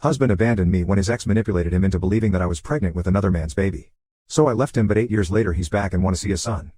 Husband abandoned me when his ex manipulated him into believing that I was pregnant with another man's baby. So I left him, but 8 years later he's back and want to see his son.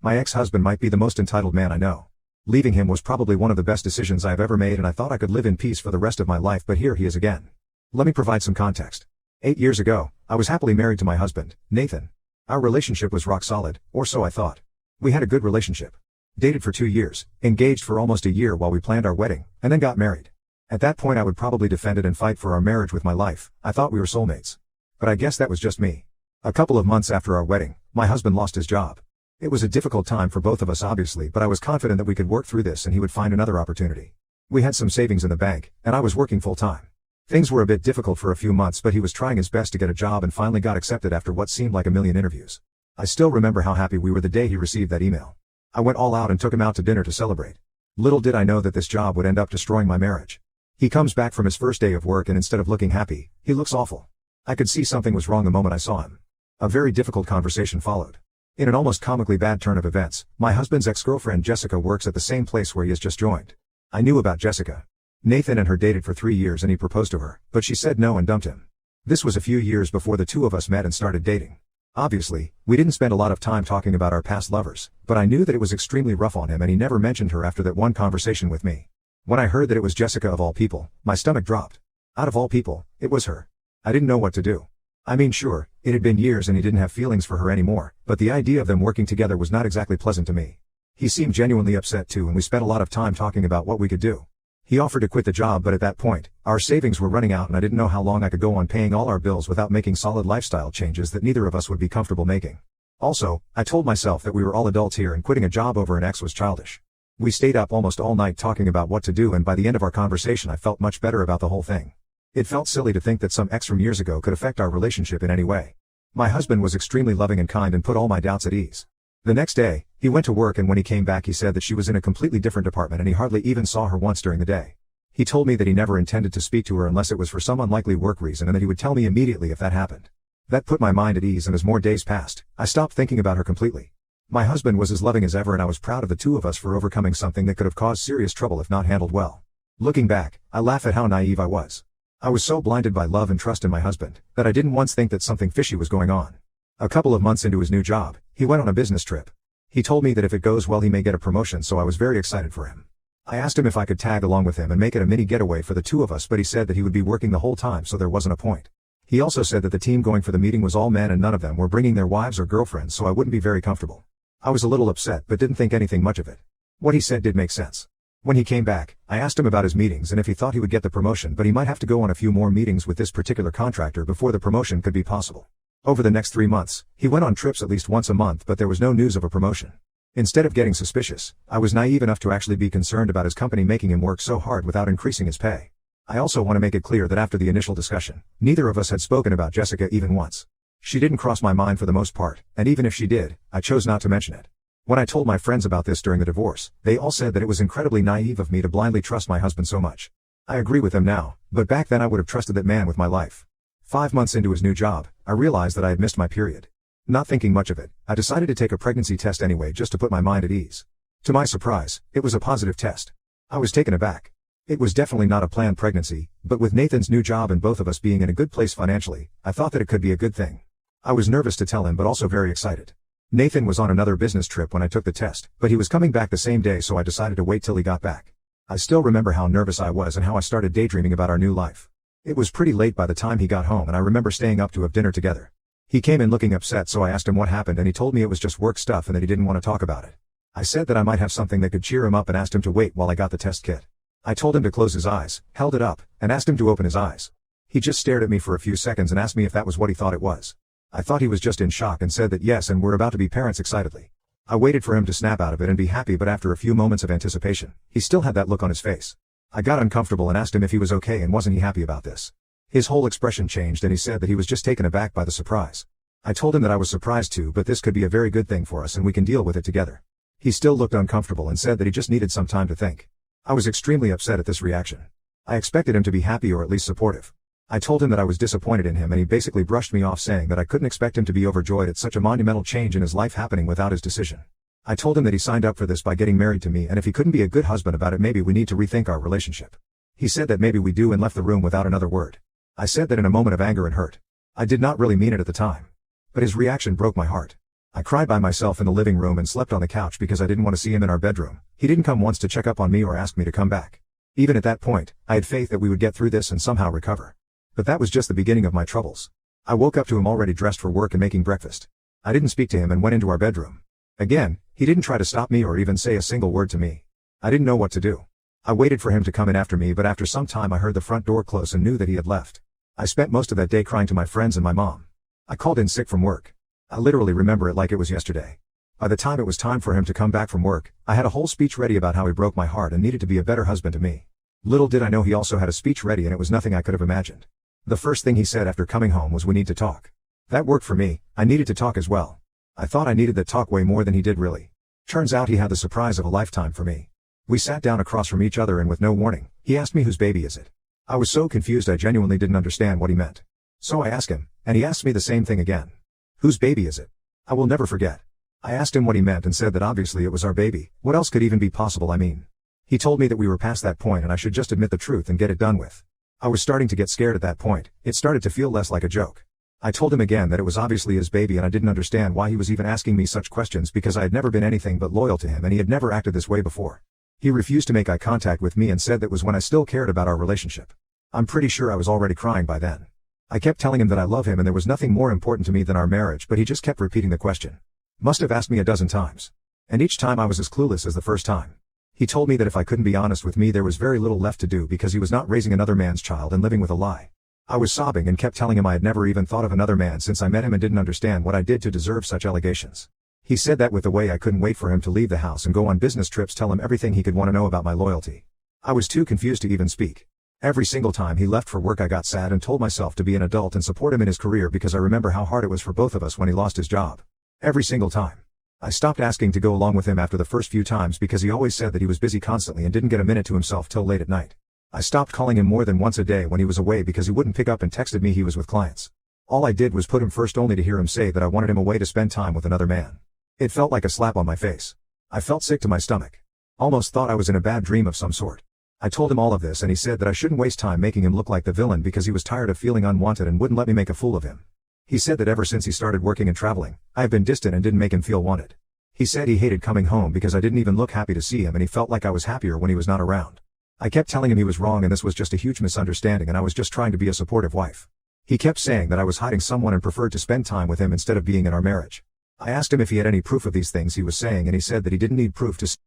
My ex-husband might be the most entitled man I know. Leaving him was probably one of the best decisions I've ever made, and I thought I could live in peace for the rest of my life, but here he is again. Let me provide some context. 8 years ago, I was happily married to my husband, Nathan. Our relationship was rock solid, or so I thought. We had a good relationship. Dated for 2 years, engaged for almost a year while we planned our wedding, and then got married. At that point I would probably defend it and fight for our marriage with my life. I thought we were soulmates. But I guess that was just me. A couple of months after our wedding, my husband lost his job. It was a difficult time for both of us obviously, but I was confident that we could work through this and he would find another opportunity. We had some savings in the bank, and I was working full-time. Things were a bit difficult for a few months, but he was trying his best to get a job and finally got accepted after what seemed like a million interviews. I still remember how happy we were the day he received that email. I went all out and took him out to dinner to celebrate. Little did I know that this job would end up destroying my marriage. He comes back from his first day of work and instead of looking happy, he looks awful. I could see something was wrong the moment I saw him. A very difficult conversation followed. In an almost comically bad turn of events, my husband's ex-girlfriend Jessica works at the same place where he has just joined. I knew about Jessica. Nathan and her dated for 3 years and he proposed to her, but she said no and dumped him. This was a few years before the two of us met and started dating. Obviously, we didn't spend a lot of time talking about our past lovers, but I knew that it was extremely rough on him and he never mentioned her after that one conversation with me. When I heard that it was Jessica of all people, my stomach dropped. Out of all people, it was her. I didn't know what to do. I mean, sure, it had been years and he didn't have feelings for her anymore, but the idea of them working together was not exactly pleasant to me. He seemed genuinely upset too, and we spent a lot of time talking about what we could do. He offered to quit the job, but at that point, our savings were running out and I didn't know how long I could go on paying all our bills without making solid lifestyle changes that neither of us would be comfortable making. Also, I told myself that we were all adults here and quitting a job over an ex was childish. We stayed up almost all night talking about what to do, and by the end of our conversation I felt much better about the whole thing. It felt silly to think that some ex from years ago could affect our relationship in any way. My husband was extremely loving and kind and put all my doubts at ease. The next day, he went to work, and when he came back he said that she was in a completely different department and he hardly even saw her once during the day. He told me that he never intended to speak to her unless it was for some unlikely work reason and that he would tell me immediately if that happened. That put my mind at ease, and as more days passed, I stopped thinking about her completely. My husband was as loving as ever and I was proud of the two of us for overcoming something that could have caused serious trouble if not handled well. Looking back, I laugh at how naive I was. I was so blinded by love and trust in my husband that I didn't once think that something fishy was going on. A couple of months into his new job, he went on a business trip. He told me that if it goes well he may get a promotion, so I was very excited for him. I asked him if I could tag along with him and make it a mini getaway for the two of us, but he said that he would be working the whole time, so there wasn't a point. He also said that the team going for the meeting was all men and none of them were bringing their wives or girlfriends, so I wouldn't be very comfortable. I was a little upset but didn't think anything much of it. What he said did make sense. When he came back, I asked him about his meetings and if he thought he would get the promotion, but he might have to go on a few more meetings with this particular contractor before the promotion could be possible. Over the next 3 months, he went on trips at least once a month, but there was no news of a promotion. Instead of getting suspicious, I was naive enough to actually be concerned about his company making him work so hard without increasing his pay. I also want to make it clear that after the initial discussion, neither of us had spoken about Jessica even once. She didn't cross my mind for the most part, and even if she did, I chose not to mention it. When I told my friends about this during the divorce, they all said that it was incredibly naive of me to blindly trust my husband so much. I agree with them now, but back then I would have trusted that man with my life. 5 months into his new job, I realized that I had missed my period. Not thinking much of it, I decided to take a pregnancy test anyway just to put my mind at ease. To my surprise, it was a positive test. I was taken aback. It was definitely not a planned pregnancy, but with Nathan's new job and both of us being in a good place financially, I thought that it could be a good thing. I was nervous to tell him but also very excited. Nathan was on another business trip when I took the test, but he was coming back the same day, so I decided to wait till he got back. I still remember how nervous I was and how I started daydreaming about our new life. It was pretty late by the time he got home and I remember staying up to have dinner together. He came in looking upset, so I asked him what happened and he told me it was just work stuff and that he didn't want to talk about it. I said that I might have something that could cheer him up and asked him to wait while I got the test kit. I told him to close his eyes, held it up, and asked him to open his eyes. He just stared at me for a few seconds and asked me if that was what he thought it was. I thought he was just in shock and said that yes, and we're about to be parents excitedly. I waited for him to snap out of it and be happy, but after a few moments of anticipation, he still had that look on his face. I got uncomfortable and asked him if he was okay and wasn't he happy about this. His whole expression changed and he said that he was just taken aback by the surprise. I told him that I was surprised too, but this could be a very good thing for us and we can deal with it together. He still looked uncomfortable and said that he just needed some time to think. I was extremely upset at this reaction. I expected him to be happy or at least supportive. I told him that I was disappointed in him and he basically brushed me off, saying that I couldn't expect him to be overjoyed at such a monumental change in his life happening without his decision. I told him that he signed up for this by getting married to me, and if he couldn't be a good husband about it, maybe we need to rethink our relationship. He said that maybe we do and left the room without another word. I said that in a moment of anger and hurt. I did not really mean it at the time. But his reaction broke my heart. I cried by myself in the living room and slept on the couch because I didn't want to see him in our bedroom. He didn't come once to check up on me or ask me to come back. Even at that point, I had faith that we would get through this and somehow recover. But that was just the beginning of my troubles. I woke up to him already dressed for work and making breakfast. I didn't speak to him and went into our bedroom. Again, he didn't try to stop me or even say a single word to me. I didn't know what to do. I waited for him to come in after me, but after some time I heard the front door close and knew that he had left. I spent most of that day crying to my friends and my mom. I called in sick from work. I literally remember it like it was yesterday. By the time it was time for him to come back from work, I had a whole speech ready about how he broke my heart and needed to be a better husband to me. Little did I know he also had a speech ready, and it was nothing I could have imagined. The first thing he said after coming home was, "We need to talk." That worked for me. I needed to talk as well. I thought I needed that talk way more than he did really. Turns out he had the surprise of a lifetime for me. We sat down across from each other and with no warning, he asked me, "Whose baby is it?" I was so confused I genuinely didn't understand what he meant. So I asked him, and he asked me the same thing again. "Whose baby is it?" I will never forget. I asked him what he meant and said that obviously it was our baby. What else could even be possible, I mean? He told me that we were past that point and I should just admit the truth and get it done with. I was starting to get scared at that point. It started to feel less like a joke. I told him again that it was obviously his baby and I didn't understand why he was even asking me such questions because I had never been anything but loyal to him and he had never acted this way before. He refused to make eye contact with me and said that was when I still cared about our relationship. I'm pretty sure I was already crying by then. I kept telling him that I love him and there was nothing more important to me than our marriage, but he just kept repeating the question. Must have asked me a dozen times. And each time I was as clueless as the first time. He told me that if I couldn't be honest with me there was very little left to do because he was not raising another man's child and living with a lie. I was sobbing and kept telling him I had never even thought of another man since I met him and didn't understand what I did to deserve such allegations. He said that with the way I couldn't wait for him to leave the house and go on business trips, tell him everything he could want to know about my loyalty. I was too confused to even speak. Every single time he left for work I got sad and told myself to be an adult and support him in his career because I remember how hard it was for both of us when he lost his job. Every single time. I stopped asking to go along with him after the first few times because he always said that he was busy constantly and didn't get a minute to himself till late at night. I stopped calling him more than once a day when he was away because he wouldn't pick up and texted me he was with clients. All I did was put him first only to hear him say that I wanted him away to spend time with another man. It felt like a slap on my face. I felt sick to my stomach. Almost thought I was in a bad dream of some sort. I told him all of this and he said that I shouldn't waste time making him look like the villain because he was tired of feeling unwanted and wouldn't let me make a fool of him. He said that ever since he started working and traveling, I have been distant and didn't make him feel wanted. He said he hated coming home because I didn't even look happy to see him and he felt like I was happier when he was not around. I kept telling him he was wrong and this was just a huge misunderstanding and I was just trying to be a supportive wife. He kept saying that I was hiding someone and preferred to spend time with him instead of being in our marriage. I asked him if he had any proof of these things he was saying and he said that he didn't need proof to